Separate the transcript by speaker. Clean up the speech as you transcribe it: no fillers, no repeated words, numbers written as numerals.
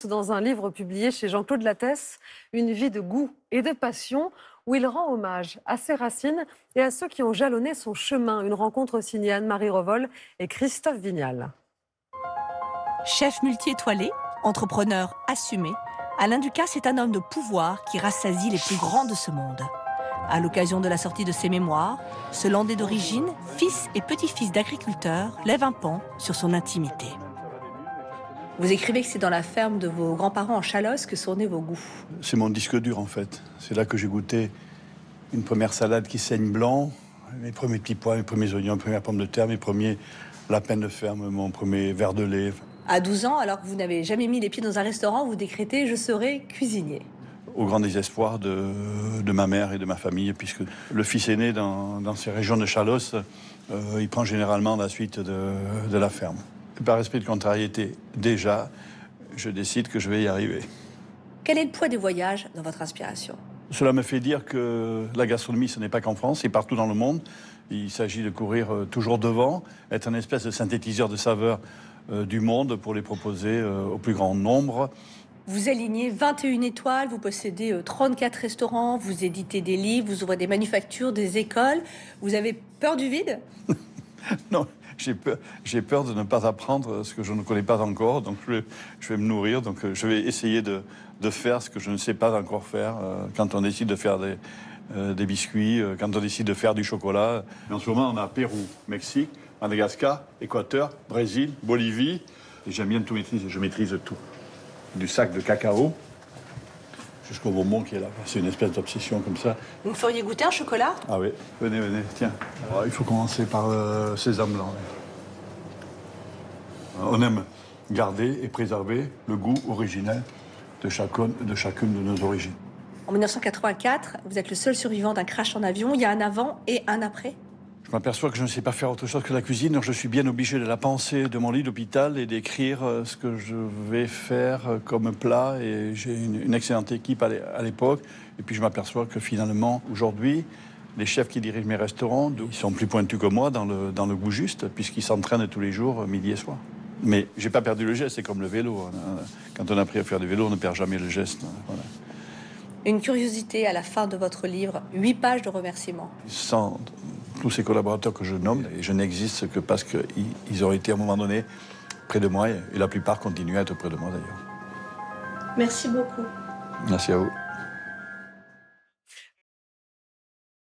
Speaker 1: Dans un livre publié chez Jean-Claude Lattès, Une vie de goût et de passion, où il rend hommage à ses racines et à ceux qui ont jalonné son chemin. Une rencontre signée Anne-Marie Revol et Christophe Vignal.
Speaker 2: Chef multi-étoilé, entrepreneur assumé, Alain Ducasse est un homme de pouvoir qui rassasie les plus grands de ce monde. À l'occasion de la sortie de ses mémoires, ce Landais d'origine, fils et petit-fils d'agriculteurs, lève un pan sur son intimité. Vous écrivez que c'est dans la ferme de vos grands-parents en Chalosse que sont nés vos goûts.
Speaker 3: C'est mon disque dur en fait. C'est là que j'ai goûté une première salade qui saigne blanc, mes premiers petits pois, mes premiers oignons, mes premières pommes de terre, mes premiers lapins de ferme, mon premier verre de lait.
Speaker 2: À 12 ans, alors que vous n'avez jamais mis les pieds dans un restaurant, vous décrétez « je serai cuisinier ».
Speaker 3: Au grand désespoir de ma mère et de ma famille, puisque le fils aîné dans ces régions de Chalosse, il prend généralement la suite de la ferme. Par esprit de contrariété, déjà, je décide que je vais y arriver.
Speaker 2: Quel est le poids des voyages dans votre inspiration?
Speaker 3: Cela me fait dire que la gastronomie, ce n'est pas qu'en France, c'est partout dans le monde. Il s'agit de courir toujours devant, être un espèce de synthétiseur de saveurs du monde pour les proposer au plus grand nombre.
Speaker 2: Vous alignez 21 étoiles, vous possédez 34 restaurants, vous éditez des livres, vous ouvrez des manufactures, des écoles. Vous avez peur du vide?
Speaker 3: Non, j'ai peur de ne pas apprendre ce que je ne connais pas encore. Donc je vais me nourrir, donc je vais essayer de faire ce que je ne sais pas encore faire. Quand on décide de faire des biscuits, quand on décide de faire du chocolat. Mais en ce moment, on a Pérou, Mexique, Madagascar, Équateur, Brésil, Bolivie. Et j'aime bien tout maîtriser, je maîtrise tout. Du sac de cacao jusqu'au bonbon qui est là. C'est une espèce d'obsession comme ça.
Speaker 2: Vous me feriez goûter un chocolat?
Speaker 3: Ah oui, venez, tiens. Alors, il faut commencer par le sésame blanc. On aime garder et préserver le goût originel de chacune de nos origines.
Speaker 2: En 1984, vous êtes le seul survivant d'un crash en avion. Il y a un avant et un après?
Speaker 3: Je m'aperçois que je ne sais pas faire autre chose que la cuisine, donc je suis bien obligé de la penser de mon lit d'hôpital et d'écrire ce que je vais faire comme plat. Et j'ai une excellente équipe à l'époque. Et puis je m'aperçois que finalement, aujourd'hui, les chefs qui dirigent mes restaurants, ils sont plus pointus que moi dans le goût juste, puisqu'ils s'entraînent tous les jours, midi et soir. Mais j'ai pas perdu le geste, c'est comme le vélo. Quand on a appris à faire du vélo, on ne perd jamais le geste. Voilà.
Speaker 2: Une curiosité à la fin de votre livre, 8 pages de remerciements.
Speaker 3: Sans tous ces collaborateurs que je nomme, et je n'existe que parce qu'ils ont été à un moment donné près de moi, et la plupart continuent à être près de moi d'ailleurs.
Speaker 2: Merci beaucoup.
Speaker 3: Merci à vous.